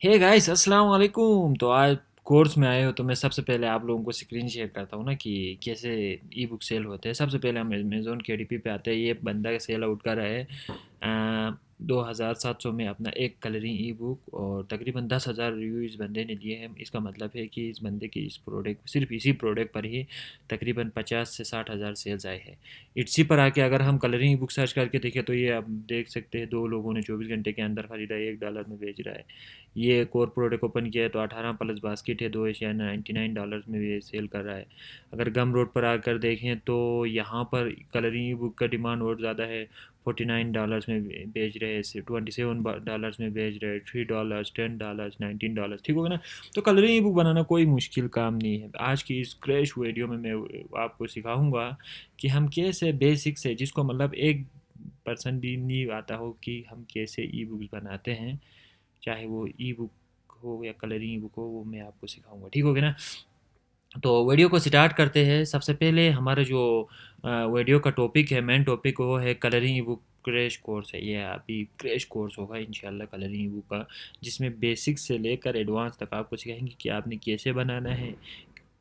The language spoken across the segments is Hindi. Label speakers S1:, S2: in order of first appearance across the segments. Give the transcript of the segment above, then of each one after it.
S1: हे गाइस अस्सलाम वालेकुम। तो आज कोर्स में आए हो तो मैं सबसे पहले आप लोगों को स्क्रीन शेयर करता हूँ ना कि कैसे ई बुक सेल होते हैं। सबसे पहले हम अमेज़न के डीपी पे आते हैं। ये बंदा सेल आउट कर रहा है 2700 में अपना एक कलरिंग ई बुक, और तकरीबन 10,000 रिव्यू इस बंदे ने लिए हैं। इसका मतलब है कि इस बंदे की इस प्रोडक्ट, सिर्फ इसी प्रोडक्ट पर ही तकरीबन 50 से 60 हज़ार सेल्स आए हैं। इट्सी पर आके अगर हम कलरिंग ई बुक सर्च करके देखें तो ये आप देख सकते हैं, दो लोगों ने 24 घंटे के अंदर खरीदा है, $1 में बेच रहा है। ये कोर प्रोडक्ट ओपन किया है तो 18 प्लस बास्केट है, 2 एशिया $99 में ये सेल कर रहा है। अगर गम रोड पर आकर देखें तो यहाँ पर कलरिंग बुक का डिमांड और ज़्यादा है। $49 में बेच रहे हैं, $27 में बेच रहे हैं, $3, $10, $19, ठीक होगा ना। तो कलरिंग बुक बनाना कोई मुश्किल काम नहीं है। आज की इस क्रैश वीडियो में मैं आपको सिखाऊंगा कि हम कैसे बेसिक से, जिसको मतलब एक पर्सन भी नहीं आता हो, कि हम कैसे ई बुक्स बनाते हैं, चाहे वो ई बुक हो या कलरिंग ई बुक हो, वो मैं आपको सिखाऊंगा, ठीक हो गया ना। तो वीडियो को स्टार्ट करते हैं। सबसे पहले हमारा जो वीडियो का टॉपिक है, मेन टॉपिक, वो है colouring e book crash course है। ये अभी क्रैश कोर्स होगा इंशाल्लाह कलरिंग ई बुक का, जिसमें बेसिक से लेकर एडवांस तक आपको सिखाएंगे कि आपने कैसे बनाना है,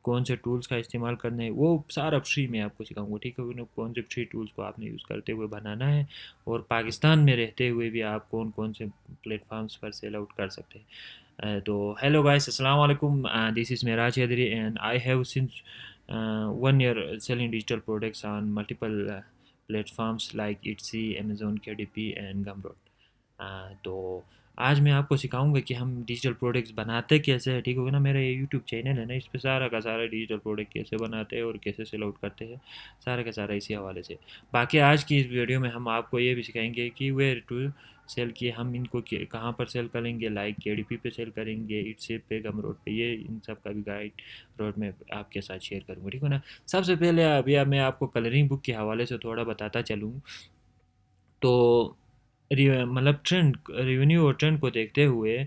S1: कौन से टूल्स का इस्तेमाल करना है, वो सारा फ्री में आपको सिखाऊंगा, ठीक है ना। कौन से फ्री टूल्स को आपने यूज़ करते हुए बनाना है, और पाकिस्तान में रहते हुए भी आप कौन कौन से प्लेटफॉर्म्स पर सेल आउट कर सकते हैं। तो हेलो गाइस, अस्सलाम वालेकुम। This is Meraj Chaudhary and I have since 1 year selling digital products on multiple platforms like Etsy, Amazon, KDP and Gumroad। तो आज मैं आपको सिखाऊंगा कि हम डिजिटल प्रोडक्ट्स बनाते कैसे हैं, ठीक होगा ना। मेरा ये यूट्यूब चैनल है ना, इस पे सारा का सारा डिजिटल प्रोडक्ट कैसे बनाते हैं और कैसे सेल आउट करते हैं, सारा का सारा इसी हवाले से। बाकी आज की इस वीडियो में हम आपको ये भी सिखाएंगे कि वेयर टू सेल किए, हम इनको कहाँ पर सेल करेंगे, लाइक केडीपी पे सेल करेंगे, इट्से पे, गम रोड पे, ये इन सब का भी गाइड रोड में आपके साथ शेयर करूँगा, ठीक है ना। सबसे पहले अभी अब मैं आपको कलरिंग बुक के हवाले से थोड़ा बताता चलूँ। तो मतलब ट्रेंड, रेवेन्यू और ट्रेंड को देखते हुए,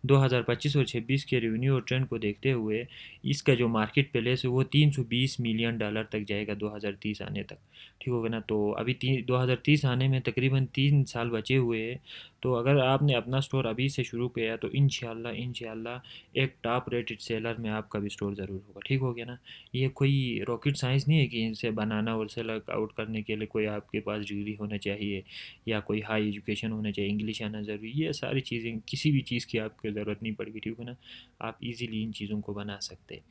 S1: 2025 और 26 के रेवेन्यू और ट्रेंड को देखते हुए, इसका जो मार्केट प्लेस है वो $320 मिलियन तक जाएगा 2030 आने तक, ठीक होगा ना। तो अभी 2030 आने में तकरीबन 3 साल बचे हुए हैं। तो अगर आपने अपना स्टोर अभी से शुरू किया तो इंशाल्लाह इंशाल्लाह एक टॉप रेटेड सेलर में आपका भी स्टोर ज़रूर होगा, ठीक हो गया ना। ये कोई रॉकेट साइंस नहीं है कि इनसे बनाना और सेल आउट करने के लिए कोई आपके पास डिग्री होना चाहिए या कोई हाई एजुकेशन होना चाहिए, इंग्लिश आना ज़रूरी, ये सारी चीज़ें, किसी भी चीज़ की आपको ज़रूरत नहीं पड़ेगी, ठीक है ना। आप इजीली इन चीज़ों को बना सकते हैं।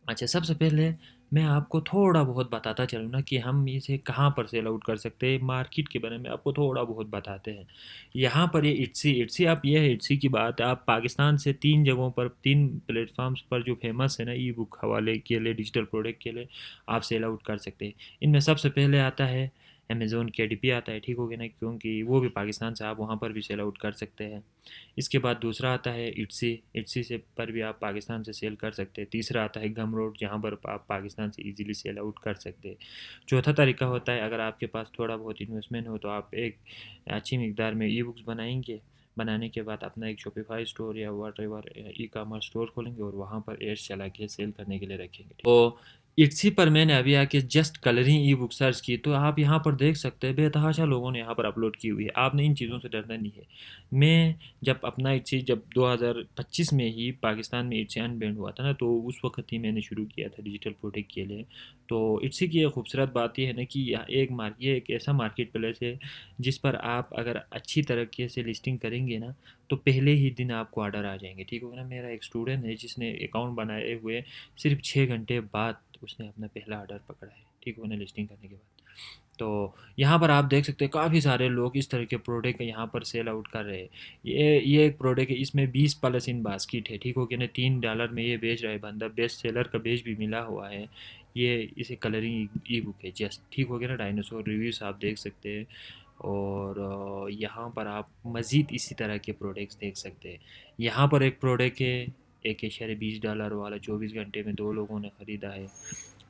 S1: अच्छा, सबसे पहले मैं आपको थोड़ा बहुत बताता चलूँ ना कि हम इसे कहाँ पर सेल आउट कर सकते हैं, मार्केट के बारे में आपको थोड़ा बहुत बताते हैं। यहाँ पर ये इट्सी इट्सी आप, ये है इट्सी की बात, आप पाकिस्तान से 3 जगहों पर, 3 प्लेटफॉर्म्स पर जो फेमस है ना ई बुक हवाले के लिए, डिजिटल प्रोडक्ट के लिए आप सेल आउट कर सकते हैं। इनमें सबसे पहले आता है अमेज़न केडीपी आता है, ठीक हो गया ना, क्योंकि वो भी पाकिस्तान से, आप वहाँ पर भी सेल आउट कर सकते हैं। इसके बाद दूसरा आता है इट्सी, इट्सी से पर भी आप पाकिस्तान से सेल कर सकते हैं। तीसरा आता है गम रोड, जहाँ पर आप पाकिस्तान से इजीली सेल आउट कर सकते हैं। चौथा तरीका होता है, अगर आपके पास थोड़ा बहुत इन्वेस्टमेंट हो तो आप एक अच्छी मकदार में ई बुक्स बनाएंगे, बनाने के बाद अपना एक शॉपिफाई स्टोर या what ever e commerce store खोलेंगे और वहाँ पर एड्स चला के सेल करने के लिए रखेंगे। तो इट्सी पर मैंने अभी आके just colouring e book search की, तो आप यहाँ पर देख सकते हैं बेतहाशा लोगों ने यहाँ पर अपलोड की हुई है। आपने इन चीज़ों से डरना नहीं है। मैं जब अपना इट्सी, जब 2025 में ही पाकिस्तान में इट्सी अनबैन हुआ था ना, तो उस वक्त ही मैंने शुरू किया था डिजिटल प्रोडक्ट के लिए। तो इट्सी की एक खूबसूरत बात ये है ना कि ये एक ऐसा मार्केट प्लेस है जिस पर आप अगर अच्छी तरीके से लिस्टिंग करेंगे ना, तो पहले ही दिन आपको ऑर्डर आ जाएंगे, ठीक होगा ना। मेरा एक स्टूडेंट है जिसने अकाउंट बनाए हुए सिर्फ 6 घंटे बाद उसने अपना पहला ऑर्डर पकड़ा है, ठीक होगा ना, लिस्टिंग करने के बाद। तो यहाँ पर आप देख सकते हैं काफ़ी सारे लोग इस तरह के प्रोडक्ट यहाँ पर सेल आउट कर रहे हैं। ये एक प्रोडक्ट है, इसमें 20 प्लस इन बास्केट है, ठीक हो गया ना। $3 में ये बेच रहा है बंदा, बेस्ट सेलर का बेच भी मिला हुआ है। ये इसे कलरिंग ई बुक है जस्ट, ठीक हो गया ना। डायनासोर रिव्यूज़ आप देख सकते हैं। और यहाँ पर आप मज़ीद इसी तरह के प्रोडक्ट्स देख सकते हैं। यहाँ पर एक प्रोडक्ट है, $1.20 वाला, 24 घंटे में 2 लोगों ने ख़रीदा है,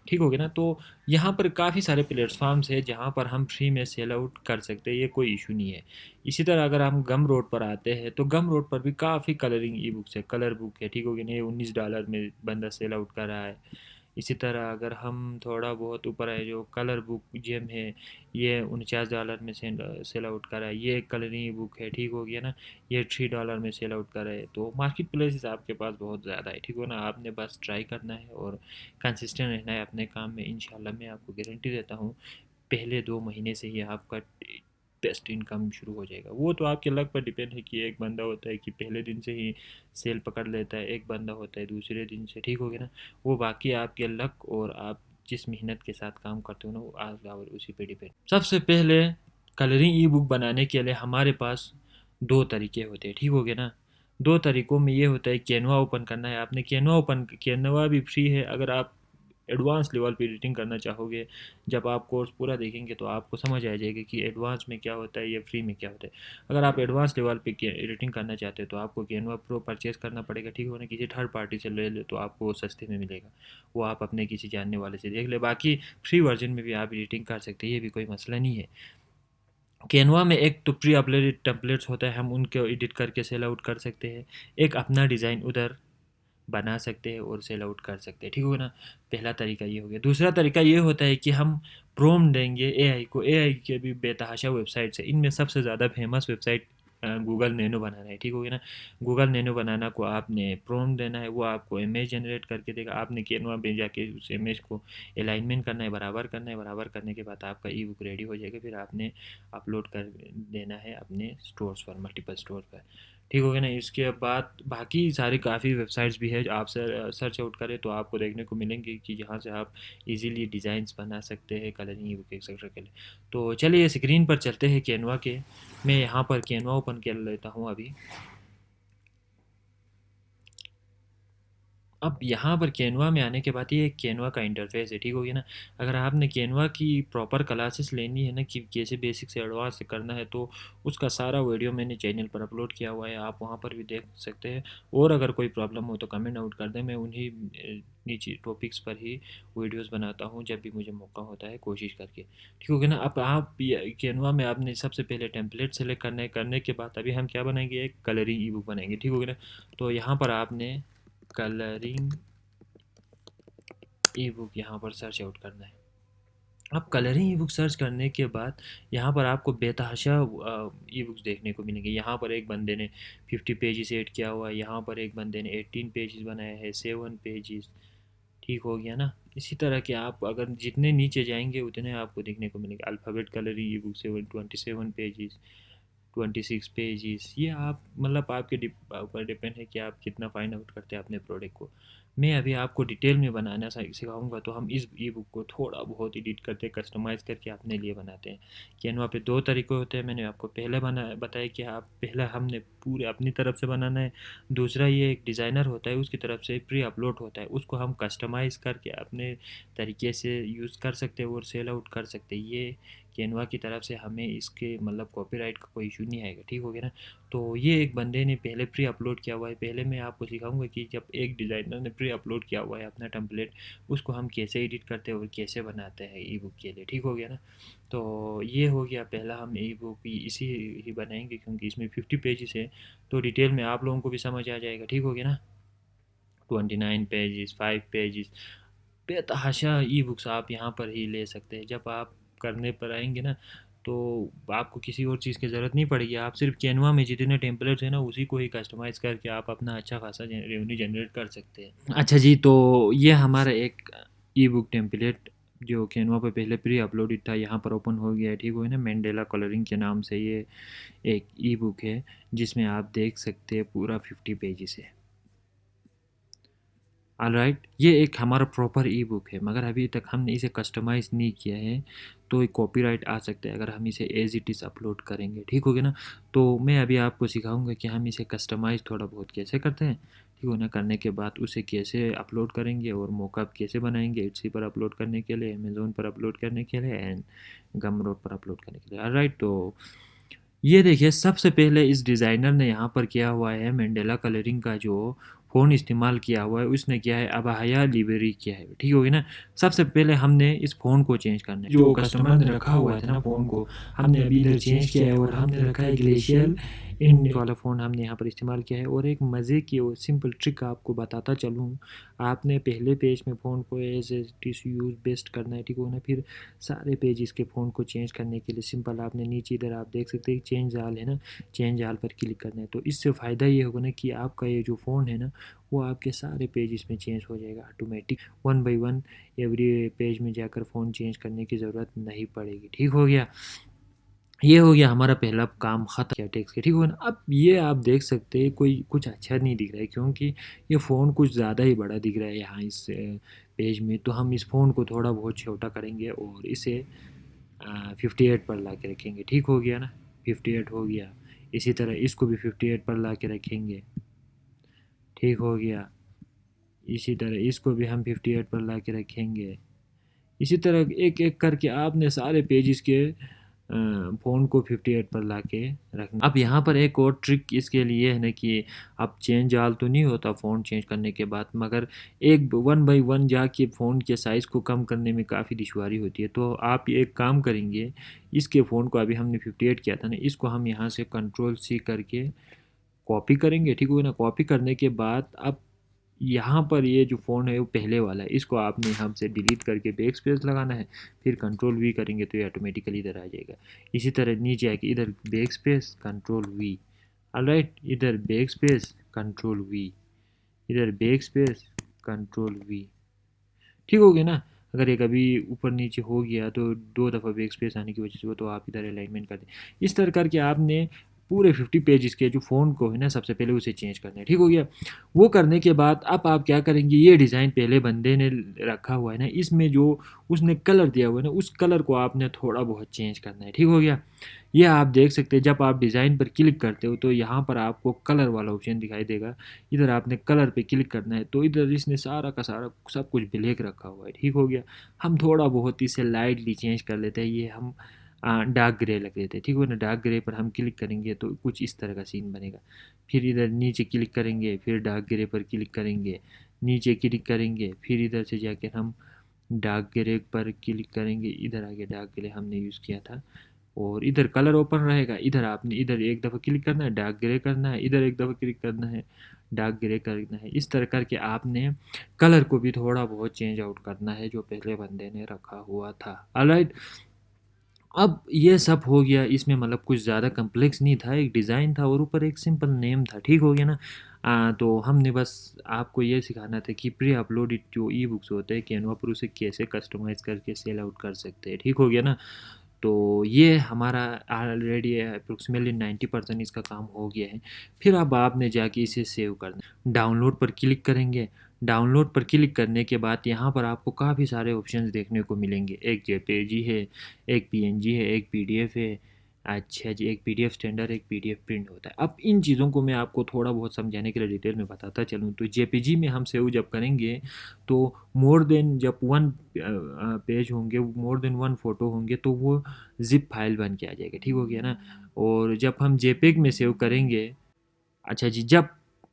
S1: ठीक हो गया ना। तो यहाँ पर काफ़ी सारे प्लेटफॉर्म्स है जहाँ पर हम फ्री में सेल आउट कर सकते हैं, ये कोई इशू नहीं है। इसी तरह अगर हम गम रोड पर आते हैं तो गम रोड पर भी काफ़ी कलरिंग ई बुक्स है, कलर बुक है, ठीक हो गया ना। ये $19 में बंदा सेल आउट कर रहा है। इसी तरह अगर हम थोड़ा बहुत ऊपर आए, जो कलर बुक जेम है, ये $49 में सेल आउट कर रहा है। ये एक कलरिंग बुक है, ठीक हो गया ना, ये $3 में सेल आउट कर रहा है। तो मार्केट प्लेसेस आपके पास बहुत ज़्यादा है, ठीक हो ना, आपने बस ट्राई करना है और कंसिस्टेंट रहना है अपने काम में। इंशाल्लाह मैं आपको गारंटी देता हूँ पहले 2 महीने से ही आपका बेस्ट इनकम शुरू हो जाएगा। वो तो आपके लक पर डिपेंड है कि एक बंदा होता है कि पहले दिन से ही सेल पकड़ लेता है, एक बंदा होता है दूसरे दिन से, ठीक हो गया ना। वो बाकी आपके लक और आप जिस मेहनत के साथ काम करते हो ना, वो आज और उसी पे डिपेंड। सबसे पहले कलरिंग ई बुक बनाने के लिए हमारे पास 2 तरीके होते हैं, ठीक हो गया ना। 2 तरीकों में ये होता है, कैनवा ओपन करना है आपने। कैनवा भी फ्री है। अगर आप एडवांस लेवल पे एडिटिंग करना चाहोगे, जब आप कोर्स पूरा देखेंगे तो आपको समझ आ जाएगा कि एडवांस में क्या होता है या फ्री में क्या होता है। अगर आप एडवांस लेवल पे एडिटिंग करना चाहते हो तो आपको कैनवा प्रो परचेज़ करना पड़ेगा, ठीक हो ना। किसी थर्ड पार्टी से ले तो आपको सस्ते में मिलेगा, वो आप अपने किसी जानने वाले से देख ले। बाकी फ्री वर्जन में भी आप एडिटिंग कर सकते हैं, ये भी कोई मसला नहीं है। कैनवा में एक तो प्री अपलोडेड टेम्पलेट्स होता है, हम उनको एडिट करके सेल आउट कर सकते हैं। एक अपना डिज़ाइन उधर बना सकते हैं और सेल आउट कर सकते हैं, ठीक होगा ना। पहला तरीका ये हो गया। दूसरा तरीका ये होता है कि हम प्रोम देंगे एआई को। एआई के भी बेतहाशा वेबसाइट्स है, इनमें सबसे ज़्यादा फेमस वेबसाइट गूगल नैनो बनाना है, ठीक हो गया ना। गूगल नैनो बनाना को आपने प्रोम देना है, वो आपको इमेज जनरेट करके देगा। आपने कैनवा में जाके उस इमेज को अलाइनमेंट करना है, बराबर करना है। बराबर करने के बाद आपका ई बुक रेडी हो जाएगा। फिर आपने अपलोड कर देना है अपने स्टोर्स पर, मल्टीपल स्टोर पर, ठीक हो गया ना। इसके बाद बाकी सारी काफ़ी वेबसाइट्स भी है, जो आप सर्च आउट करें तो आपको देखने को मिलेंगे कि जहाँ से आप इजीली डिज़ाइंस बना सकते हैं कलरिंग बुक एक्सेट्रा के लिए। तो चलिए स्क्रीन पर चलते हैं कैनवा के। मैं यहाँ पर कैनवा ओपन कर लेता हूँ अभी। अब यहाँ पर कैनवा में आने के बाद ये कैनवा का इंटरफेस है, ठीक हो गया ना। अगर आपने कैनवा की प्रॉपर क्लासेस लेनी है ना कि कैसे बेसिक से एडवांस से करना है, तो उसका सारा वीडियो मैंने चैनल पर अपलोड किया हुआ है, आप वहाँ पर भी देख सकते हैं। और अगर कोई प्रॉब्लम हो तो कमेंट आउट कर दें, मैं उन्हीं नीचे टॉपिक्स पर ही वीडियोस बनाता हूँ जब भी मुझे मौका होता है, कोशिश करके, ठीक हो गया ना। अब आप कैनवा में आपने सबसे पहले टेम्पलेट सेलेक्ट करने के बाद अभी हम क्या बनाएंगे, एक कलरिंग ई बुक बनाएंगे, ठीक हो गया ना। तो यहाँ पर आपने कलरिंग ई बुक यहाँ पर सर्च आउट करना है। अब कलरिंग ई बुक सर्च करने के बाद यहाँ पर आपको बेतहाशा ई बुक्स देखने को मिलेंगे। यहाँ पर एक बंदे ने 50 पेजेस ऐड किया हुआ है, यहाँ पर एक बंदे ने 18 पेजेस बनाया है, 7 पेजेस, ठीक हो गया ना। इसी तरह के आप अगर जितने नीचे जाएंगे उतने आपको देखने को मिलेंगे। Alphabet colouring e book 27 pages, 26 pages, ये आप मतलब आपके ऊपर डिपेंड है कि आप कितना फाइंड आउट करते हैं अपने प्रोडक्ट को। मैं अभी आपको डिटेल में बनाना सिखाऊंगा, तो हम इस ई बुक को थोड़ा बहुत एडिट करते कस्टमाइज़ करके अपने लिए बनाते हैं। कैनवा पे 2 तरीके होते हैं, मैंने आपको पहले बताया कि आप पहला हमने पूरे अपनी तरफ से बनाना है। दूसरा ये एक डिज़ाइनर होता है, उसकी तरफ से प्री अपलोड होता है, उसको हम कस्टमाइज़ करके अपने तरीके से यूज़ कर सकते हैं और सेल आउट कर सकते हैं। ये कैनवा की तरफ से हमें इसके मतलब कॉपीराइट का कोई इशू नहीं आएगा, ठीक हो गया ना। तो ये एक बंदे ने पहले प्री अपलोड किया हुआ है। पहले मैं आपको सिखाऊंगा कि जब एक डिज़ाइनर ने प्री अपलोड किया हुआ है अपना टेम्पलेट, उसको हम कैसे एडिट करते हैं और कैसे बनाते हैं ई बुक के लिए, ठीक हो गया ना। तो ये हो गया पहला, हम ई बुक इसी ही बनाएंगे क्योंकि इसमें 50 पेजेस है, तो डिटेल में आप लोगों को भी समझ आ जाएगा, ठीक हो गया ना। 29 पेजेस, 5 पेजेस, बेतहाशा ई बुक्स आप यहाँ पर ही ले सकते हैं। जब आप करने पर आएंगे ना, तो आपको किसी और चीज़ की ज़रूरत नहीं पड़ेगी। आप सिर्फ कैनवा में जितने टेम्पलेट्स हैं ना, उसी को ही कस्टमाइज़ करके आप अपना अच्छा खासा रेवेन्यू जनरेट कर सकते हैं। अच्छा जी, तो ये हमारा एक ई बुक टेम्पलेट जो कैनवा पर पहले प्री अपलोडेड था, यहाँ पर ओपन हो गया है, ठीक हो गया ना। मैंडेला कलरिंग के नाम से ये एक ई बुक है, जिसमें आप देख सकते हैं पूरा 50 पेजेस है। ऑलराइट, ये एक हमारा प्रॉपर ई बुक है, मगर अभी तक हमने इसे कस्टमाइज़ नहीं किया है, तो एक कॉपीराइट आ सकता है अगर हम इसे एज इट इज़ अपलोड करेंगे, ठीक हो गया ना। तो मैं अभी आपको सिखाऊंगा कि हम इसे कस्टमाइज़ थोड़ा बहुत कैसे करते हैं, ठीक हो ना। करने के बाद उसे कैसे अपलोड करेंगे और मॉकअप कैसे बनाएंगे, इट्सी पर अपलोड करने के लिए, अमेज़ोन पर अपलोड करने के लिए एंड गमरोड पर अपलोड करने के लिए। ऑलराइट, तो ये देखिए सबसे पहले इस डिज़ाइनर ने यहाँ पर किया हुआ है मैंडेला कलरिंग का जो फ़ोन इस्तेमाल किया हुआ है उसने क्या है अबाया डिलीवरी किया है, ठीक होगी ना। सबसे पहले हमने इस फ़ोन को चेंज करना है। जो कस्टमर ने रखा हुआ था ना फ़ोन को, हमने अभी इधर चेंज किया है और हमने रखा है ग्लेशियल इन वाला फ़ोन हमने यहाँ पर इस्तेमाल किया है। और एक मज़े की और सिंपल ट्रिक आपको बताता चलूँ, आपने पहले पेज में फ़ोन को as it is use best करना है, ठीक हो ना। फिर सारे पेज के फ़ोन को चेंज करने के लिए सिंपल आपने नीचे इधर आप देख सकते हैं चेंज आल है ना, चेंज आल पर क्लिक करना है। तो इससे फ़ायदा ये होगा ना कि आपका ये जो फ़ोन है ना वो आपके सारे पेज में चेंज हो जाएगा automatic, one by one every page में जाकर फ़ोन चेंज करने की ज़रूरत नहीं पड़ेगी, ठीक हो गया। ये हो गया हमारा पहला काम ख़त्म किया टेक्स्ट के, ठीक हो ना। अब ये आप देख सकते हैं कोई कुछ अच्छा नहीं दिख रहा है क्योंकि ये फ़ोन कुछ ज़्यादा ही बड़ा दिख रहा है यहाँ इस पेज में। तो हम इस फ़ोन को थोड़ा बहुत छोटा करेंगे और इसे 58 पर ला के रखेंगे, ठीक हो गया ना, 58 हो गया। इसी तरह इसको भी 58 पर ला के रखेंगे, ठीक हो गया। इसी तरह इसको भी हम 58 पर ला के रखेंगे। इसी तरह एक एक करके आपने सारे पेजेस के फ़ोन को 58 पर ला के रखना। अब यहाँ पर एक और ट्रिक इसके लिए है ना कि अब चेंज आल तो नहीं होता फ़ोन चेंज करने के बाद, मगर एक वन बाई वन जाके फ़ोन के साइज़ को कम करने में काफ़ी दुश्वारी होती है। तो आप एक काम करेंगे, इसके फ़ोन को अभी हमने 58 किया था ना, इसको हम यहाँ से कंट्रोल सी करके कॉपी करेंगे, ठीक हो ना। कॉपी करने के बाद अब यहाँ पर ये जो फ़ोन है वो पहले वाला है, इसको आपने यहाँ से डिलीट करके बैक स्पेस लगाना है, फिर कंट्रोल वी करेंगे तो ये ऑटोमेटिकली इधर आ जाएगा। इसी तरह नीचे आके इधर back space control we, alright, इधर बैक स्पेस कंट्रोल वी, इधर बैक स्पेस कंट्रोल वी, ठीक हो गया ना। अगर ये कभी ऊपर नीचे हो गया तो 2 दफ़ा बैक स्पेस आने की वजह से वो तो आप इधर अलाइनमेंट कर दें। इस तरह करके आपने पूरे 50 पेजेस के जो फ़ोन को है ना सबसे पहले उसे चेंज करना है, ठीक हो गया। वो करने के बाद अब आप क्या करेंगे, ये डिज़ाइन पहले बंदे ने रखा हुआ है ना, इसमें जो उसने कलर दिया हुआ है ना उस कलर को आपने थोड़ा बहुत चेंज करना है, ठीक हो गया। ये आप देख सकते हैं जब आप डिज़ाइन पर क्लिक करते हो तो यहाँ पर आपको कलर वाला ऑप्शन दिखाई देगा, इधर आपने कलर पे क्लिक करना है। तो इधर इसने सारा का सारा सब कुछ ब्लैक रखा हुआ है, ठीक हो गया। हम थोड़ा बहुत इसे लाइटली चेंज कर लेते हैं, ये हम डार्क ग्रे लग रहे थे, ठीक हो ना। डार्क ग्रे पर हम क्लिक करेंगे तो कुछ इस तरह का सीन बनेगा। फिर इधर नीचे क्लिक करेंगे, फिर डार्क ग्रे पर क्लिक करेंगे, नीचे क्लिक करेंगे, फिर इधर से जाकर हम डार्क ग्रे पर क्लिक करेंगे, इधर आगे डार्क ग्रे हमने यूज़ किया था और इधर कलर ओपन रहेगा। इधर आपने इधर एक दफ़ा क्लिक करना है, डार्क ग्रे करना है, इधर एक दफ़ा क्लिक करना है, डार्क ग्रे करना है। इस तरह करके आपने कलर को भी थोड़ा बहुत चेंज आउट करना है जो पहले बंदे ने रखा हुआ था, ऑलराइट। अब ये सब हो गया, इसमें मतलब कुछ ज़्यादा कम्प्लेक्स नहीं था, एक डिज़ाइन था और ऊपर एक सिंपल नेम था, ठीक हो गया ना। तो हमने बस आपको ये सिखाना था कि प्री अपलोडेड जो ई बुक्स होते हैं कैनवा पर उसे कैसे कस्टमाइज़ करके सेल आउट कर सकते हैं, ठीक हो गया ना। तो ये हमारा ऑलरेडी अप्रोक्सीमेटली 90% इसका काम हो गया है। फिर अब आपने जाके इसे सेव करना, डाउनलोड पर क्लिक करेंगे। डाउनलोड पर क्लिक करने के बाद यहाँ पर आपको काफ़ी सारे ऑप्शंस देखने को मिलेंगे, एक जेपीजी है, एक पीएनजी है, एक पीडीएफ है। अच्छा जी, एक पीडीएफ स्टैंडर्ड, एक पीडीएफ प्रिंट होता है। अब इन चीज़ों को मैं आपको थोड़ा बहुत समझाने के लिए डिटेल में बताता चलूँ तो जेपीजी में हम सेव जब करेंगे तो मोर देन जब वन पेज होंगे, मोर देन वन फ़ोटो होंगे तो वो ज़िप फाइल बन के आ जाएगा, ठीक हो गया ना। और जब हम जेपेग में सेव करेंगे, अच्छा जी, जब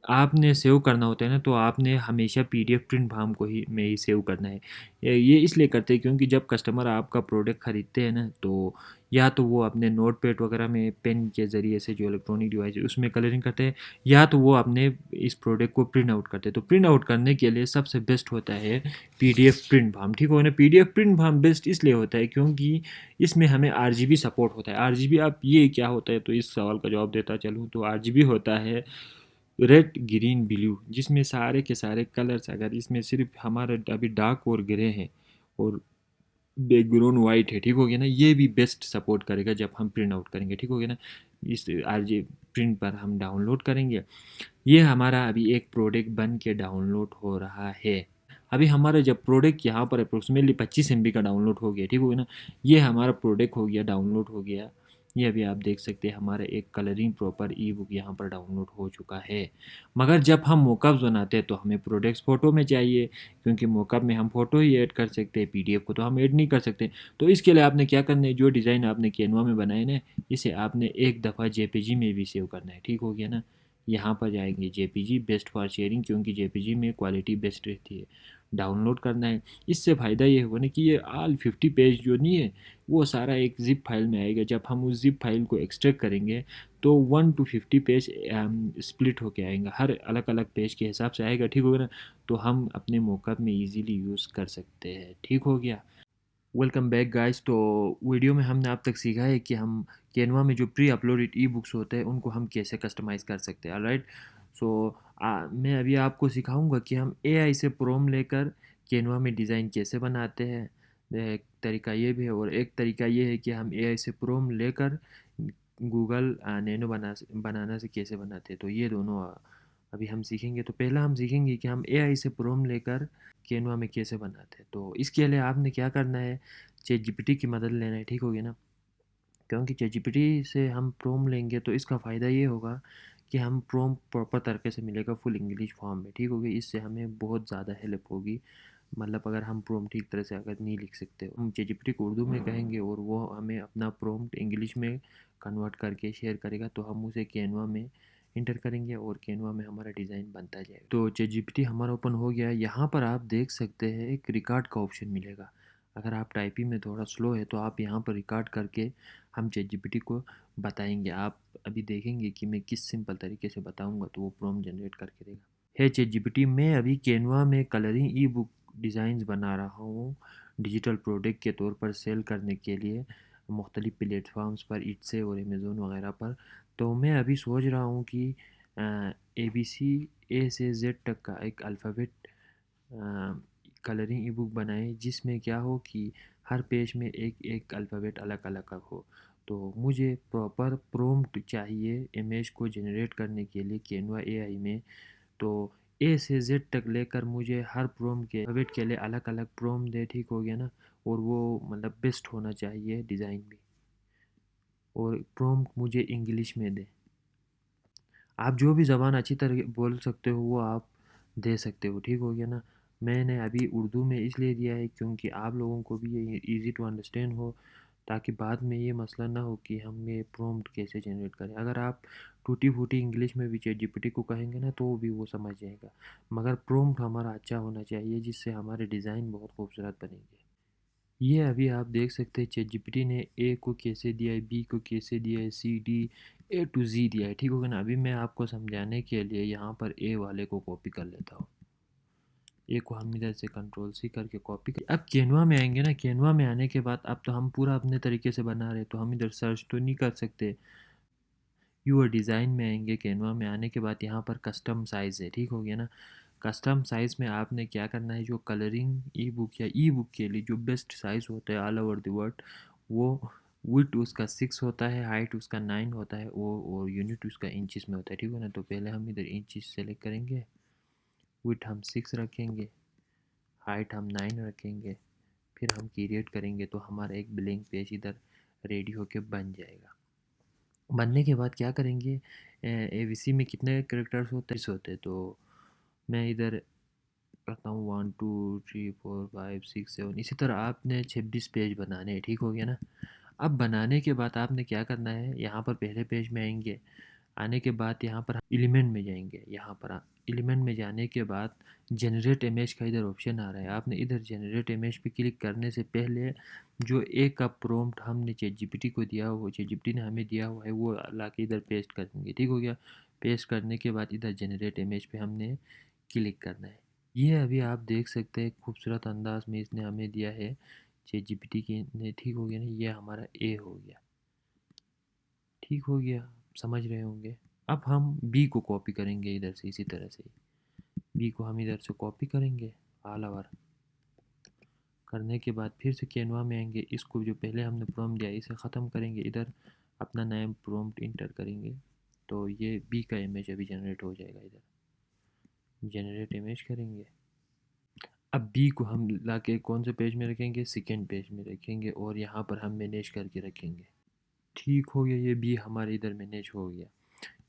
S1: आपने सेव करना होता है ना तो आपने हमेशा पीडीएफ प्रिंट फार्म को ही में ही सेव करना है। ये इसलिए करते हैं क्योंकि जब कस्टमर आपका प्रोडक्ट ख़रीदते हैं ना तो या तो वो अपने नोटपैड वगैरह में पेन के ज़रिए से जो इलेक्ट्रॉनिक डिवाइस है उसमें कलरिंग करते हैं, या तो वो अपने इस प्रोडक्ट को प्रिंट आउट करते हैं। तो प्रिंट आउट करने के लिए सबसे बेस्ट होता है पीडीएफ प्रिंट फार्म, ठीक हो ना। पीडीएफ प्रिंट फार्म बेस्ट इसलिए होता है क्योंकि इसमें हमें आरजीबी सपोर्ट होता है। आरजीबी आप ये क्या होता है, तो इस सवाल का जवाब देता चलूँ तो आरजीबी होता है रेड ग्रीन ब्लू, जिसमें सारे के सारे कलर्स, अगर इसमें सिर्फ हमारा अभी डार्क और ग्रे है और बैकग्राउंड वाइट है, ठीक हो गया ना, ये भी बेस्ट सपोर्ट करेगा जब हम प्रिंट आउट करेंगे, ठीक हो गया ना। इस आरजी प्रिंट पर हम डाउनलोड करेंगे। ये हमारा अभी एक प्रोडक्ट बन के डाउनलोड हो रहा है। अभी हमारा जब प्रोडक्ट यहाँ पर अप्रोक्सीमेटली 25 MB का डाउनलोड हो गया, ठीक हो गया ना। ये हमारा प्रोडक्ट हो गया, डाउनलोड हो गया। ये अभी आप देख सकते हैं हमारा एक कलरिंग प्रॉपर ई बुक यहाँ पर डाउनलोड हो चुका है। मगर जब हम मोकअप्स बनाते हैं तो हमें प्रोडक्ट्स फ़ोटो में चाहिए, क्योंकि मोकअप में हम फ़ोटो ही ऐड कर सकते हैं, पीडीएफ को तो हम ऐड नहीं कर सकते। तो इसके लिए आपने क्या करना है, जो डिज़ाइन आपने कैनवा में बनाए ना, इसे आपने एक दफ़ा जेपीजी में भी सेव करना है, ठीक हो गया ना। यहाँ पर जाएंगे जेपीजी बेस्ट फॉर शेयरिंग, क्योंकि जेपीजी में क्वालिटी बेस्ट रहती है। डाउनलोड करना है। इससे फ़ायदा ये होगा ना कि ये ऑल 50 पेज जो नहीं है वो सारा एक ज़िप फाइल में आएगा। जब हम उस ज़िप फाइल को एक्सट्रैक्ट करेंगे तो 1 to 50 पेज स्प्लिट होके आएगा, हर अलग अलग पेज के हिसाब से आएगा, ठीक होगा ना। तो हम अपने मॉकअप में इजीली यूज़ कर सकते हैं, ठीक हो गया। Welcome back guys. तो वीडियो में हमने अब तक सीखा है कि हम कैनवा में जो प्री अपलोडेड ई बुक्स होते हैं उनको हम कैसे कस्टमाइज़ कर सकते हैं, राइट। सो मैं अभी आपको सिखाऊंगा कि हम एआई से प्रोम लेकर कैनवा में डिज़ाइन कैसे बनाते हैं। एक तरीका ये भी है और एक तरीका ये है कि हम एआई से प्रोम लेकर गूगल नैनो बनाना से कैसे बनाते हैं। तो ये दोनों अभी हम सीखेंगे। तो पहला हम सीखेंगे कि हम एआई से प्रोम लेकर कैनवा में कैसे बनाते हैं। तो इसके लिए आपने क्या करना है, चैट जीपीटी की मदद लेना है, ठीक हो गया ना। क्योंकि चैट जीपीटी से हम प्रोम लेंगे तो इसका फ़ायदा ये होगा कि हम प्रोम प्रॉपर तरीके से मिलेगा फुल इंग्लिश फॉर्म में, ठीक होगी। इससे हमें बहुत ज़्यादा हेल्प होगी। मतलब अगर हम प्रोम ठीक तरह से अगर नहीं लिख सकते, हम चैट जीपीटी को उर्दू में कहेंगे और वो हमें अपना प्रोम्प्ट इंग्लिश में कन्वर्ट करके शेयर करेगा, तो हम उसे कैनवा में इंटर करेंगे और कैनवा में हमारा डिज़ाइन बनता जाएगा। तो चैट जीपीटी हमारा ओपन हो गया। यहाँ पर आप देख सकते हैं एक रिकॉर्ड का ऑप्शन मिलेगा। अगर आप टाइपिंग में थोड़ा स्लो है तो आप यहाँ पर रिकॉर्ड करके हम चैट जीपीटी को बताएंगे। आप अभी देखेंगे कि मैं किस सिंपल तरीके से बताऊंगा तो वो प्रॉम्प्ट जनरेट करके देगा। है चैट जीपीटी, मैं अभी कैनवा में कलरिंग ई बुक डिज़ाइंस बना रहा हूँ डिजिटल प्रोडक्ट के तौर पर सेल करने के लिए मुख्तलिफ़ प्लेटफॉर्म्स पर, इट्से और अमेज़ोन वगैरह पर। तो मैं अभी सोच रहा हूँ कि ABC ए से जेड तक का एक अल्फ़ाबेट कलरिंग ई बुक बनाएं, जिसमें क्या हो कि हर पेज में एक एक अल्फ़ाबेट अलग अलग का हो। तो मुझे प्रॉपर प्रॉम्प्ट चाहिए इमेज को जनरेट करने के लिए कैनवा एआई में। तो ए से जेड तक लेकर मुझे हर प्रॉम्प्ट के अल्फ़ाबेट के लिए अलग अलग प्रॉम्प्ट दे, ठीक हो गया ना। और वो मतलब बेस्ट होना चाहिए डिज़ाइन भी, और प्रॉम्प्ट मुझे इंग्लिश में दे। आप जो भी ज़बान अच्छी तरह बोल सकते हो वो आप दे सकते हो, ठीक हो गया ना। मैंने अभी उर्दू में इसलिए दिया है क्योंकि आप लोगों को भी ये इजी टू अंडरस्टैंड हो, ताकि बाद में ये मसला ना हो कि हम ये प्रॉम्प्ट कैसे जनरेट करें। अगर आप टूटी फूटी इंग्लिश में भी चैट जीपीटी को कहेंगे ना तो भी वो समझ जाएगा, मगर प्रॉम्प्ट हमारा अच्छा होना चाहिए जिससे हमारे डिज़ाइन बहुत खूबसूरत बनेंगे। ये अभी आप देख सकते हैं चैट जीपीटी ने ए को कैसे दिया है, बी को कैसे दिया है, सी डी ए टू जी दिया है, ठीक होगा ना। अभी मैं आपको समझाने के लिए यहाँ पर ए वाले को कॉपी कर लेता हूँ। ए को हम इधर से कंट्रोल सी करके कॉपी कर, अब कैनवा में आएंगे ना। कैनवा में आने के बाद अब तो हम पूरा अपने तरीके से बना रहे, तो हम इधर सर्च तो नहीं कर सकते। यूआर डिज़ाइन में आएंगे। कैनवा में आने के बाद यहाँ पर कस्टम साइज़ है, ठीक हो गया ना। कस्टम साइज़ में आपने क्या करना है, जो कलरिंग ई बुक या ई बुक के लिए जो बेस्ट साइज़ होता है ऑल ओवर द वर्ल्ड, वो विड्थ उसका 6 होता है, हाइट उसका 9 होता है, वो और यूनिट उसका इंचज़ में होता है, ठीक है ना। तो पहले हम इधर इंचज़ सेलेक्ट करेंगे, विड्थ हम 6 रखेंगे, हाइट हम 9 रखेंगे, फिर हम क्रिएट करेंगे तो हमारा एक ब्लैंक पेज इधर रेडी होके बन जाएगा। बनने के बाद क्या करेंगे, एबीसी में कितने करेक्टर्स होते हैं, तो मैं इधर करता हूँ 1 2 3 4 5 6 7, इसी तरह आपने 26 पेज बनाने हैं, ठीक हो गया ना। अब बनाने के बाद आपने क्या करना है, यहाँ पर पहले पेज में आएंगे। आने के बाद यहाँ पर एलिमेंट में जाएंगे। यहाँ पर एलिमेंट में जाने के बाद जनरेट इमेज का इधर ऑप्शन आ रहा है। आपने इधर जनरेट इमेज पे क्लिक करने से पहले जो एक का प्रॉम्प्ट हमने चैट जीपीटी को दिया हुआ, चैट जीपीटी ने हमें दिया हुआ है, वो ला के इधर पेस्ट कर देंगे, ठीक हो गया। पेस्ट करने के बाद इधर जनरेट इमेज पे हमने क्लिक करना है। ये अभी आप देख सकते हैं खूबसूरत अंदाज में इसने हमें दिया है चैट जीपीटी की ने, ठीक हो गया ना। ये हमारा ए हो गया, ठीक हो गया, समझ रहे होंगे। अब हम बी को कॉपी करेंगे इधर से, इसी तरह से बी को हम इधर से कॉपी करेंगे। ऑल ओवर करने के बाद फिर से कैनवा में आएंगे। इसको जो पहले हमने प्रॉम्प्ट दिया इसे ख़त्म करेंगे, इधर अपना नया प्रॉम्प्ट इंटर करेंगे, तो ये बी का इमेज अभी जनरेट हो जाएगा। इधर जनरेट इमेज करेंगे। अब बी को हम ला के कौन से पेज में रखेंगे, सेकेंड पेज में रखेंगे, और यहाँ पर हम मैनेज करके रखेंगे, ठीक हो गया। ये बी हमारे इधर मैनेज हो गया।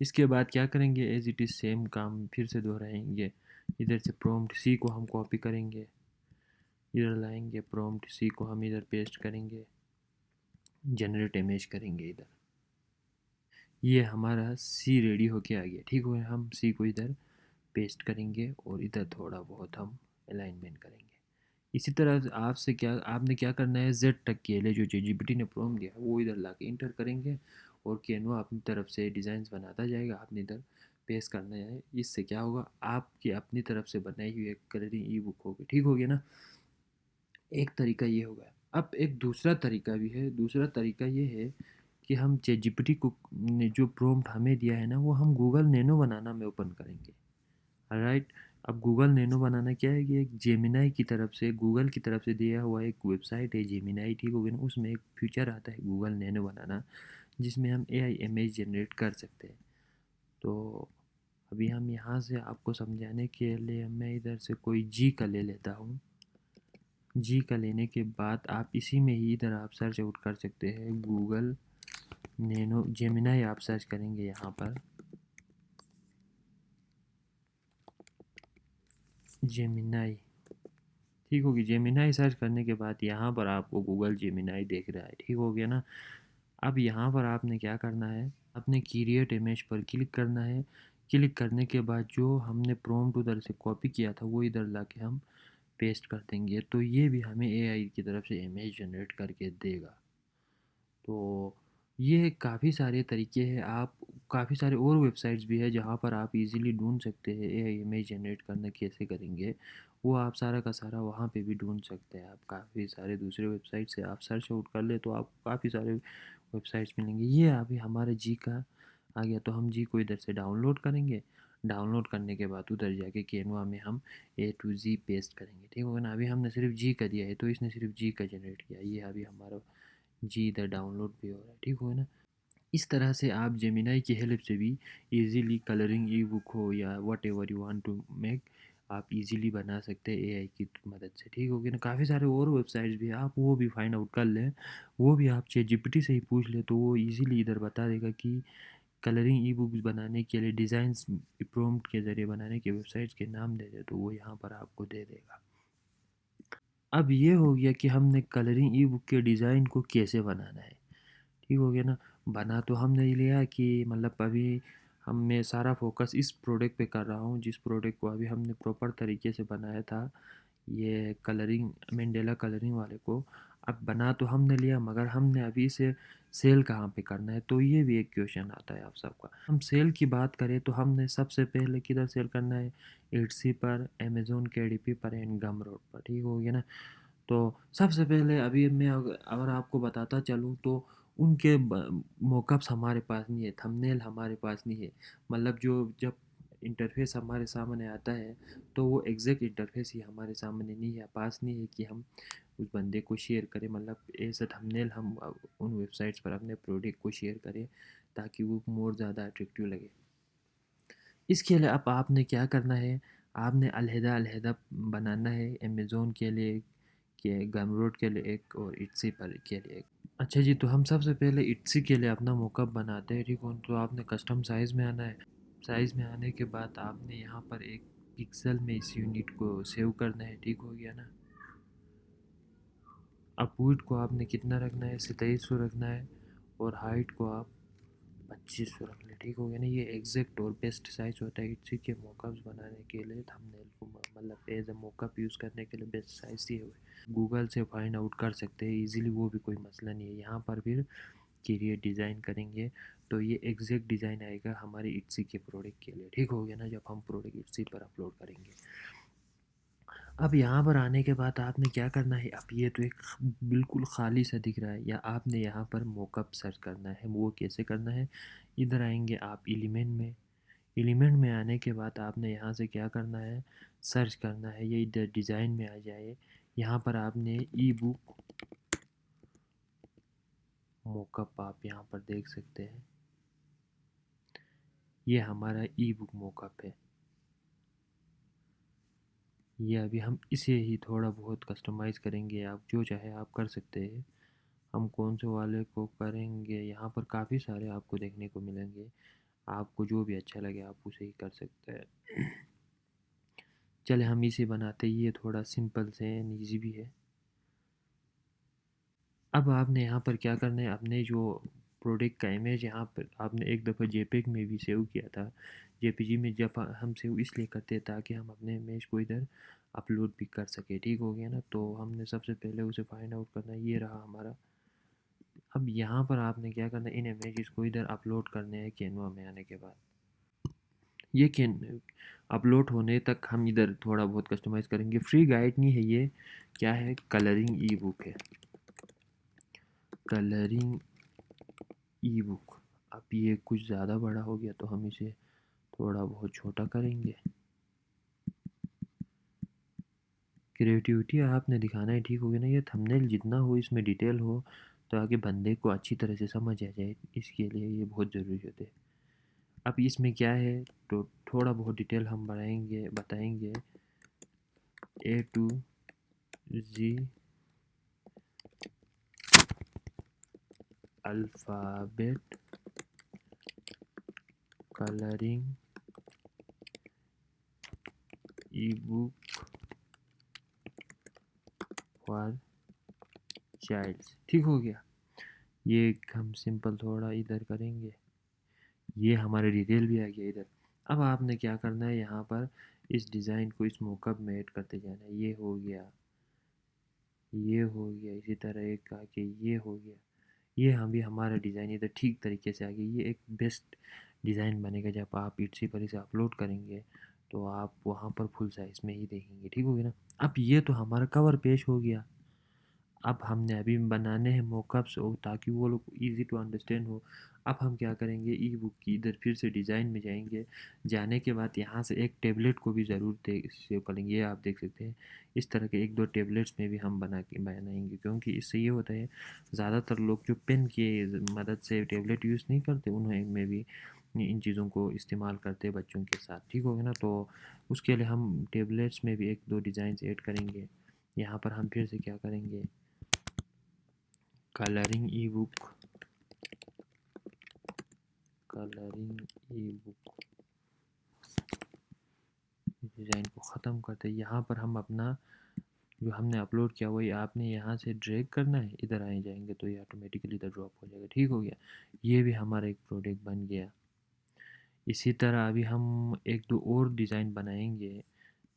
S1: इसके बाद क्या करेंगे, एज इट इज़ सेम काम फिर से दोहराएंगे। इधर से प्रॉम्प्ट सी को हम कॉपी करेंगे, इधर लाएंगे, प्रॉम्प्ट सी को हम इधर पेस्ट करेंगे, जनरेट इमेज करेंगे इधर। ये हमारा सी रेडी होके आ गया। ठीक है, हम सी को इधर पेस्ट करेंगे और इधर थोड़ा बहुत हम अलाइनमेंट करेंगे। इसी तरह आपसे क्या आपने क्या करना है, जेड तक के लिए जो जीपीटी ने प्रॉम्प्ट दिया वो इधर ला के इंटर करेंगे और कैनवा अपनी तरफ से डिज़ाइंस बनाता जाएगा, आपने इधर पेस्ट करना है। इससे क्या होगा, आपकी अपनी तरफ से बनाई हुई एक कलरिंग ई बुक होगी। ठीक हो गया ना। एक तरीका ये होगा। अब एक दूसरा तरीका भी है। दूसरा तरीका ये है कि हम चैट जीपीटी को ने जो प्रॉम्प्ट हमें दिया है ना, वो हम गूगल नैनो बनाना में ओपन करेंगे। राइट। अब गूगल नैनो बनाना क्या है कि एक जेमिनाई की तरफ से, गूगल की तरफ से दिया हुआ एक वेबसाइट है जेमिनाई। ठीक हो गया ना। उसमें एक फीचर आता है गूगल नैनो बनाना, जिसमें हम एआई इमेज जनरेट कर सकते हैं। तो अभी हम यहाँ से आपको समझाने के लिए मैं इधर से कोई जी का ले लेता हूँ। जी का लेने के बाद आप इसी में ही इधर आप सर्च आउट कर सकते हैं गूगल नैनो जेमिनाई। आप सर्च करेंगे यहाँ पर जेमिनाई। ठीक होगी। जेमिनाई सर्च करने के बाद यहाँ पर आपको गूगल जेमिनाई देख रहा है। ठीक हो गया ना। अब यहाँ पर आपने क्या करना है, आपने क्रिएट इमेज पर क्लिक करना है। क्लिक करने के बाद जो हमने प्रॉम्प्ट उधर से कॉपी किया था वो इधर ला के हम पेस्ट कर देंगे, तो ये भी हमें एआई की तरफ से इमेज जनरेट करके देगा। तो ये काफ़ी सारे तरीके हैं। आप काफ़ी सारे और वेबसाइट्स भी है जहाँ पर आप इजीली ढूंढ सकते हैं एआई इमेज जनरेट करना कैसे करेंगे। वो आप सारा का सारा वहाँ पे भी ढूंढ सकते हैं। आप काफ़ी सारे दूसरे वेबसाइट से आप सर्च आउट कर ले तो आपको काफ़ी सारे वेबसाइट्स मिलेंगे। ये अभी हमारे जी का आ गया, तो हम जी को इधर से डाउनलोड करेंगे। डाउनलोड करने के बाद उधर जाके कैनवा में हम ए टू जी पेस्ट करेंगे। ठीक होगा ना। अभी हमने सिर्फ जी का दिया है तो इसने सिर्फ जी का जनरेट किया। ये अभी हमारा जी इधर डाउनलोड भी हो रहा है। ठीक हो ना। इस तरह से आप जेमिनाई की हेल्प से भी इजीली कलरिंग ई बुक हो या whatever you want to make, आप इजीली बना सकते हैं एआई की मदद से। ठीक हो गया ना। काफ़ी सारे और वेबसाइट्स भी हैं, आप वो भी फाइंड आउट कर लें। वो भी आप चैट जीपीटी से ही पूछ ले तो वो इजीली इधर बता देगा कि कलरिंग ई बुक्स बनाने के लिए डिज़ाइंस प्रॉम्प्ट के ज़रिए बनाने के वेबसाइट्स के नाम दे दे तो वो यहाँ पर आपको दे देगा। अब ये हो गया कि हमने कलरिंग ई बुक के डिज़ाइन को कैसे बनाना है। ठीक हो गया ना। बना तो हमने लिया कि मतलब अभी हम मैं सारा फोकस इस प्रोडक्ट पे कर रहा हूँ जिस प्रोडक्ट को अभी हमने प्रॉपर तरीके से बनाया था, ये कलरिंग मंडेला कलरिंग वाले को। अब बना तो हमने लिया मगर हमने अभी इसे सेल कहाँ पे करना है, तो ये भी एक क्वेश्चन आता है आप सबका। हम सेल की बात करें तो हमने सबसे पहले किधर सेल करना है, एटसी पर, अमेज़ोन केडीपी पर एंड गम रोड पर। ठीक हो गया ना। तो सबसे पहले अभी मैं अगर आपको बताता चलूँ तो उनके मोकअप्स हमारे पास नहीं है, थंबनेल हमारे पास नहीं है। मतलब जो जब इंटरफेस हमारे सामने आता है तो वो एग्जैक्ट इंटरफेस ही हमारे सामने नहीं है, पास नहीं है कि हम उस बंदे को शेयर करें। मतलब ऐसा थंबनेल हम उन वेबसाइट्स पर अपने प्रोडक्ट को शेयर करें ताकि वो मोर ज़्यादा अट्रैक्टिव लगे। इसके लिए अब आपने क्या करना है, आपने अलहदा-अलहदा बनाना है। अमेज़न के लिए कि गमरोड के लिए एक और इट्सी पर के लिए एक। अच्छा जी, तो हम सबसे पहले इट्सी के लिए अपना मॉकअप बनाते हैं। ठीक हो, तो आपने कस्टम साइज़ में आना है। साइज़ में आने के बाद आपने यहाँ पर एक पिक्सल में इस यूनिट को सेव करना है। ठीक हो गया ना। अब विड्थ को आपने कितना रखना है, 2700 रखना है और हाइट को आप 2500 रख लें। ठीक हो गया ना। ये एग्जैक्ट और बेस्ट साइज़ होता है इट्सी के मॉकअप्स बनाने के लिए, थंबनेल को मतलब एज अ मॉकअप यूज़ करने के लिए बेस्ट साइज़ ये हुए। गूगल से फाइंड आउट कर सकते हैं इजीली, वो भी कोई मसला नहीं है। यहाँ पर फिर क्रिएट डिज़ाइन करेंगे तो ये एग्जैक्ट डिज़ाइन आएगा हमारे इट्सी के प्रोडक्ट के लिए। ठीक हो गया ना। जब हम प्रोडक्ट इट्सी पर अपलोड करेंगे, अब यहाँ पर आने के बाद आपने क्या करना है, अब ये तो एक बिल्कुल खाली सा दिख रहा है, या आपने यहाँ पर मॉकअप सर्च करना है। वो कैसे करना है, इधर आएंगे आप एलिमेंट में। एलिमेंट में आने के बाद आपने यहाँ से क्या करना है, सर्च करना है। ये इधर डिज़ाइन में आ जाए। यहाँ पर आपने ई बुक मॉकअप आप यहाँ पर देख सकते हैं। ये हमारा ई बुक मॉकअप है। ये अभी हम इसे ही थोड़ा बहुत कस्टमाइज़ करेंगे, आप जो चाहे आप कर सकते हैं। हम कौन से वाले को करेंगे, यहाँ पर काफ़ी सारे आपको देखने को मिलेंगे। आपको जो भी अच्छा लगे आप उसे ही कर सकते हैं। चले हम इसे बनाते, ये थोड़ा सिंपल से एंड ईजी भी है। अब आपने यहाँ पर क्या करना है, अपने जो प्रोडक्ट का इमेज यहाँ पर आपने एक दफ़ा जेपेग में भी सेव किया था। जेपीजी में जब हम सेव इसलिए करते हैं ताकि हम अपने इमेज को इधर अपलोड भी कर सके, ठीक हो गया ना। तो हमने सबसे पहले उसे फाइंड आउट करना है, ये रहा हमारा। अब यहाँ पर आपने क्या करना है, इन इमेजेस को इधर अपलोड करने हैं कैनवा में आने के बाद। ये कैन अपलोड होने तक हम इधर थोड़ा बहुत कस्टमाइज़ करेंगे। फ्री गाइड नहीं है ये, क्या है, कलरिंग ई बुक है, कलरिंग ई बुक। अब ये कुछ ज़्यादा बड़ा हो गया तो हम इसे थोड़ा बहुत छोटा करेंगे। क्रिएटिविटी आपने दिखाना है, ठीक हो गया ना। ये थंबनेल जितना हो इसमें डिटेल हो तो आगे बंदे को अच्छी तरह से समझ आ जाए, इसके लिए ये बहुत ज़रूरी होते हैं। अब इसमें क्या है, तो थोड़ा बहुत डिटेल हम बताएंगे A to Z alphabet colouring e book for childs, ठीक हो गया। ये हम सिंपल थोड़ा इधर करेंगे, ये हमारे डिटेल भी आ गया इधर। अब आपने क्या करना है, यहाँ पर इस डिज़ाइन को इस मॉकअप में ऐड करते जाना है। ये हो गया, ये हो गया, इसी तरह एक आके ये हो गया। ये हम भी हमारा डिज़ाइन इधर ठीक तरीके से आ गया। ये एक बेस्ट डिज़ाइन बनेगा जब आप इट्सी पर इसे अपलोड करेंगे तो आप वहाँ पर फुल साइज़ में ही देखेंगे, ठीक हो गया ना। अब ये तो हमारा कवर पेज हो गया। अब हमने अभी बनाने हैं मॉकअप्स हो ताकि वो लोग इजी टू अंडरस्टैंड हो। अब हम क्या करेंगे, ई बुक की इधर फिर से डिज़ाइन में जाएंगे। जाने के बाद यहाँ से एक टेबलेट को भी ज़रूर सेव कर लेंगे। ये आप देख सकते हैं, इस तरह के एक दो टेबलेट्स में भी हम बनाएंगे, क्योंकि इससे ये होता है ज़्यादातर लोग जो पेन की मदद से टेबलेट यूज़ नहीं करते, उन्हें भी इन चीज़ों को इस्तेमाल करते हैं बच्चों के साथ, ठीक हो गया ना। तो उसके लिए हम टेबलेट्स में भी एक दो डिज़ाइन ऐड करेंगे। यहाँ पर हम फिर से क्या करेंगे, colouring e book, colouring e book design को ख़त्म करते हैं। यहाँ पर हम अपना जो हमने अपलोड किया वही आपने यहाँ से ड्रैग करना है, इधर आए जाएंगे तो ये ऑटोमेटिकली इधर ड्रॉप हो जाएगा, ठीक हो गया। ये भी हमारा एक प्रोडक्ट बन गया। इसी तरह अभी हम एक दो और डिज़ाइन बनाएंगे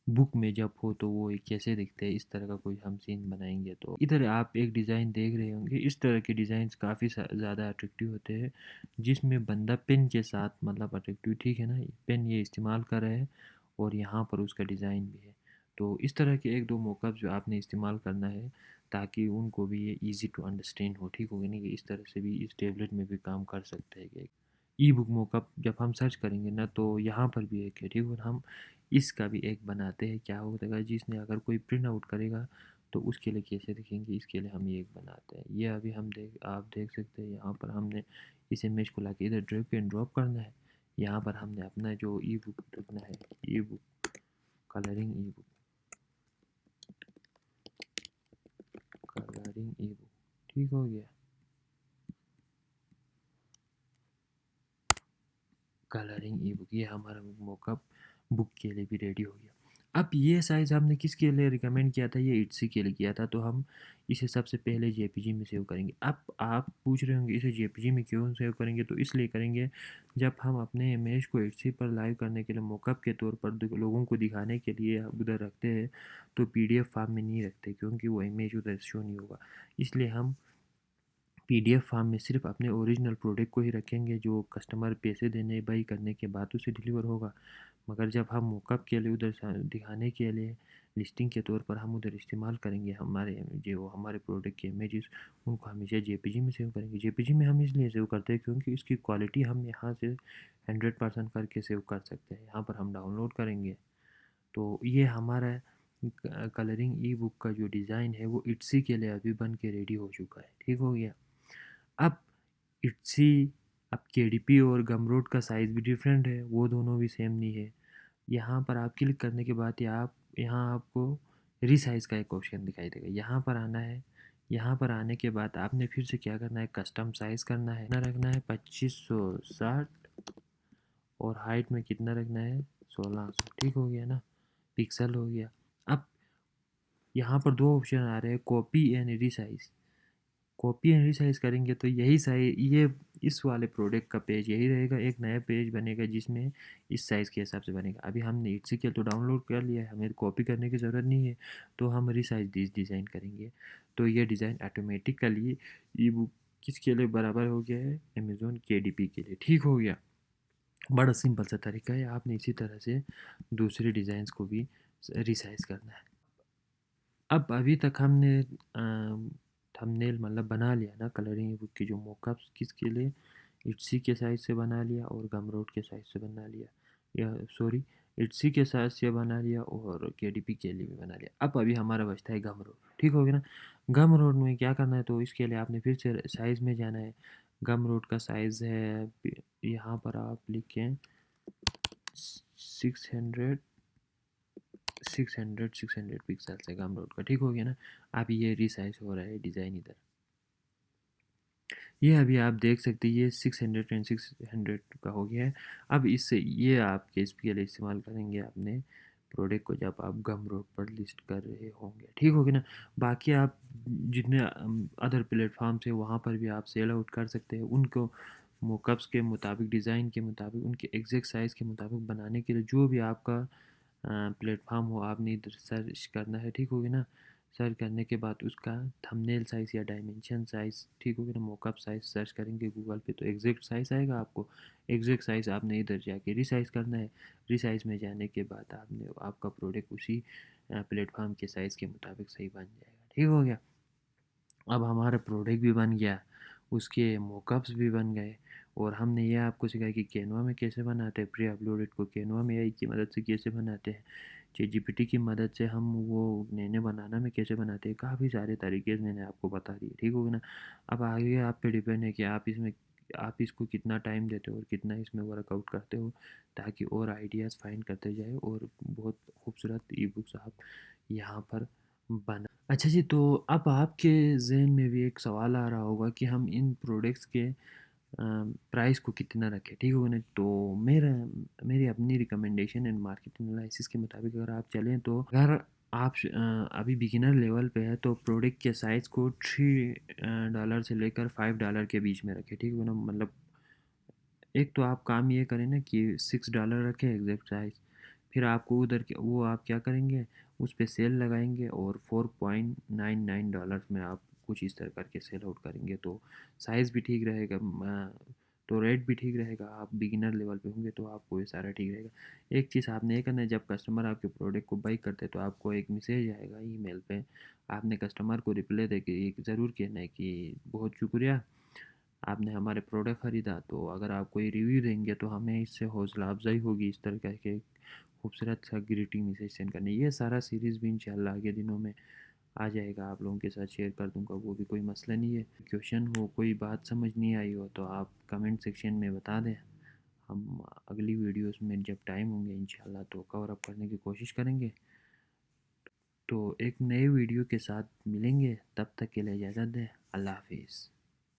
S1: बुक में जब हो तो वो कैसे दिखते हैं, इस तरह का कोई हम सीन बनाएंगे। तो इधर आप एक डिज़ाइन देख रहे होंगे, इस तरह के डिज़ाइंस काफ़ी ज़्यादा अट्रैक्टिव होते हैं, जिसमें बंदा पेन के साथ मतलब अट्रैक्टिव, ठीक है ना, पेन ये इस्तेमाल कर रहा है और यहाँ पर उसका डिज़ाइन भी है। तो इस तरह के एक दो मॉकअप जो आपने इस्तेमाल करना है ताकि उनको भी ये ईजी टू अंडरस्टैंड हो, ठीक होगा नहीं कि इस तरह से भी इस टेबलेट में भी काम कर सकते हैं। ई बुक मॉकअप जब हम सर्च करेंगे ना तो यहाँ पर भी एक है, ठीक है। और हम इसका भी एक बनाते हैं, क्या होगा, जिसने अगर कोई प्रिंट आउट करेगा तो उसके लिए कैसे दिखेंगे, इसके लिए हम ये एक बनाते हैं। ये अभी आप देख सकते हैं, यहाँ पर हमने इस इमेज को लाके इधर ड्रैग एंड ड्रॉप करना है। यहाँ पर हमने अपना जो ई बुक रखना है, ई book colouring e book, colouring e book, ठीक हो गया। कलरिंग ई बुक, ये हमारा मॉकअप बुक के लिए भी रेडी हो गया। अब ये साइज़ हमने किसके लिए रिकमेंड किया था, ये इट्सी के लिए किया था, तो हम इसे सबसे पहले जेपीजी में सेव करेंगे। अब आप पूछ रहे होंगे इसे जेपीजी में क्यों सेव करेंगे, तो इसलिए करेंगे जब हम अपने इमेज को इट्सी पर लाइव करने के लिए मॉकअप के तौर पर लोगों को दिखाने के लिए उधर रखते हैं तो पीडीएफ फॉर्म में नहीं रखते, क्योंकि वो इमेज उधर शो नहीं होगा। इसलिए हम पीडीएफ फॉर्म में सिर्फ अपने ओरिजिनल प्रोडक्ट को ही रखेंगे जो कस्टमर पैसे देने बाई करने के बाद उसे डिलीवर होगा। मगर जब हम मॉकअप के लिए उधर दिखाने के लिए लिस्टिंग के तौर पर हम उधर इस्तेमाल करेंगे हमारे जो हमारे प्रोडक्ट के इमेजेस, उनको हमेशा जेपीजी में सेव करेंगे। जेपीजी में हम इसलिए सेव करते हैं क्योंकि इसकी क्वालिटी हम यहाँ से 100% करके सेव कर सकते हैं। यहाँ पर हम डाउनलोड करेंगे तो ये हमारा कलरिंग ई बुक का जो डिज़ाइन है वो इट्सी के लिए अभी बन के रेडी हो चुका है, ठीक हो गया। अब इट्सी, अब केडीपी और गमरोड का साइज़ भी डिफरेंट है, वो दोनों भी सेम नहीं है। यहाँ पर आप क्लिक करने के बाद यहाँ आपको रीसाइज़ का एक ऑप्शन दिखाई देगा, यहाँ पर आना है। यहाँ पर आने के बाद आपने फिर से क्या करना है, कस्टम साइज़ करना है, कितना रखना है 2560 और हाइट में कितना रखना है 1600, ठीक हो गया ना, पिक्सल हो गया। अब यहाँ पर दो ऑप्शन आ रहे हैं, copy and resize. Copy and resize करेंगे तो यही साइज़ ये इस वाले प्रोडक्ट का पेज यही रहेगा, एक नया पेज बनेगा जिसमें इस साइज़ के हिसाब से बनेगा। अभी हमने इट्सकेल तो डाउनलोड कर लिया है, हमें कॉपी करने की ज़रूरत नहीं है, तो हम रिसाइज़ दिस डिज़ाइन करेंगे। तो ये डिज़ाइन ऑटोमेटिकली ई बुक किसके लिए बराबर हो गया है, अमेज़न केडीपी के लिए। ठीक हो गया। बड़ा सिंपल सा तरीका है, आपने इसी तरह से दूसरे डिज़ाइंस को भी रिसाइज़ करना है। अब अभी तक हमने थंबनेल मतलब बना लिया ना कलरिंग बुक की जो मॉकअप्स किसके लिए, इट्सी के साइज़ से बना लिया और गमरोड के साइज़ से बना लिया, या सॉरी इट्सी के साइज़ से बना लिया और केडीपी के लिए भी बना लिया। अब अभी हमारा बचता है गमरोड। ठीक हो गया ना। गमरोड में क्या करना है, तो इसके लिए आपने फिर से साइज़ में जाना है। गमरोड का साइज़ है यहाँ पर आप लिखें 600 600 पिक्सल है गमरोड का। ठीक हो गया ना। अब ये रिसाइज हो रहा है डिज़ाइन इधर, ये अभी आप देख सकते हैं ये 600 का हो गया है। अब इससे ये आप के लिए इस्तेमाल करेंगे अपने प्रोडक्ट को जब आप गमरोड पर लिस्ट कर रहे होंगे। ठीक हो गया ना। बाकी आप जितने अदर प्लेटफॉर्म्स है वहाँ पर भी आप सेल आउट कर सकते हैं, उनको मोकअप्स के मुताबिक, डिज़ाइन के मुताबिक, उनके एग्जैक्ट साइज़ के मुताबिक बनाने के लिए जो भी आपका प्लेटफॉर्म हो आपने इधर सर्च करना है। ठीक होगी ना। सर्च करने के बाद उसका थंबनेल साइज़ या डायमेंशन साइज़, ठीक होगी ना, मॉकअप साइज़ सर्च करेंगे गूगल पे तो एग्जैक्ट साइज़ आएगा आपको। एग्जैक्ट साइज़ आपने इधर जाके रिसाइज़ करना है। रिसाइज़ में जाने के बाद आपने आपका प्रोडक्ट उसी प्लेटफॉर्म के साइज़ के मुताबिक सही बन जाएगा। ठीक हो गया। अब हमारा प्रोडक्ट भी बन गया, उसके मॉकअप्स भी बन गए, और हमने ये आपको सिखाया कि कैनवा में कैसे बनाते हैं, प्री अपलोडेड को कैनवा में एआई की मदद से कैसे बनाते हैं, चैटजीपीटी की मदद से हम वो नैने बनाना में कैसे बनाते हैं, काफ़ी सारे तरीके मैंने आपको बता दिए। ठीक होगा ना। अब आगे आप पे डिपेंड है कि आप इसको कितना टाइम देते हो और कितना इसमें वर्कआउट करते हो, ताकि और आइडियाज़ फाइंड करते जाए और बहुत खूबसूरत ई बुक्स आप यहाँ पर बना। अच्छा जी, तो अब आपके ज़हन में भी एक सवाल आ रहा होगा कि हम इन प्रोडक्ट्स के प्राइस को कितना रखें। ठीक होगा ना। तो मेरा मेरी अपनी रिकमेंडेशन एंड मार्केट एनालिसिस के मुताबिक अगर आप चलें तो अगर आप अभी बिगिनर लेवल पे है तो प्रोडक्ट के साइज़ को $3 से लेकर $5 के बीच में रखें। ठीक है ना। मतलब एक तो आप काम ये करें ना कि $6 रखें एग्जैक्ट साइज़, फिर आपको उधर के वो आप क्या करेंगे, उस पे सेल लगाएंगे और $4.99 में आप कुछ इस तरह करके सेल आउट करेंगे, तो साइज़ भी ठीक रहेगा, तो रेट भी ठीक रहेगा। आप बिगिनर लेवल पे होंगे तो आपको ये सारा ठीक रहेगा। एक चीज़ आपने ये करना है, जब कस्टमर आपके प्रोडक्ट को बाई करते हैं तो आपको एक मैसेज आएगा ईमेल पे, आपने कस्टमर को रिप्लाई देके एक ज़रूर कहना है कि बहुत शुक्रिया आपने हमारे प्रोडक्ट ख़रीदा। तो अगर आप कोई रिव्यू देंगे तो हमें इससे हौसला अफजाई होगी, इस तरह के खूबसूरत सा ग्रीटिंग मैसेज सेंड करने। ये सारा सीरीज़ भी इंशाल्लाह आगे दिनों में आ जाएगा, आप लोगों के साथ शेयर कर दूंगा, वो भी कोई मसला नहीं है। क्वेश्चन हो, कोई बात समझ नहीं आई हो तो आप कमेंट सेक्शन में बता दें, हम अगली वीडियोस में जब टाइम होंगे इंशाल्लाह तो कवर अप करने की कोशिश करेंगे। तो एक नए वीडियो के साथ मिलेंगे, तब तक के लिए इजाज़त दें। अल्लाह हाफिज़।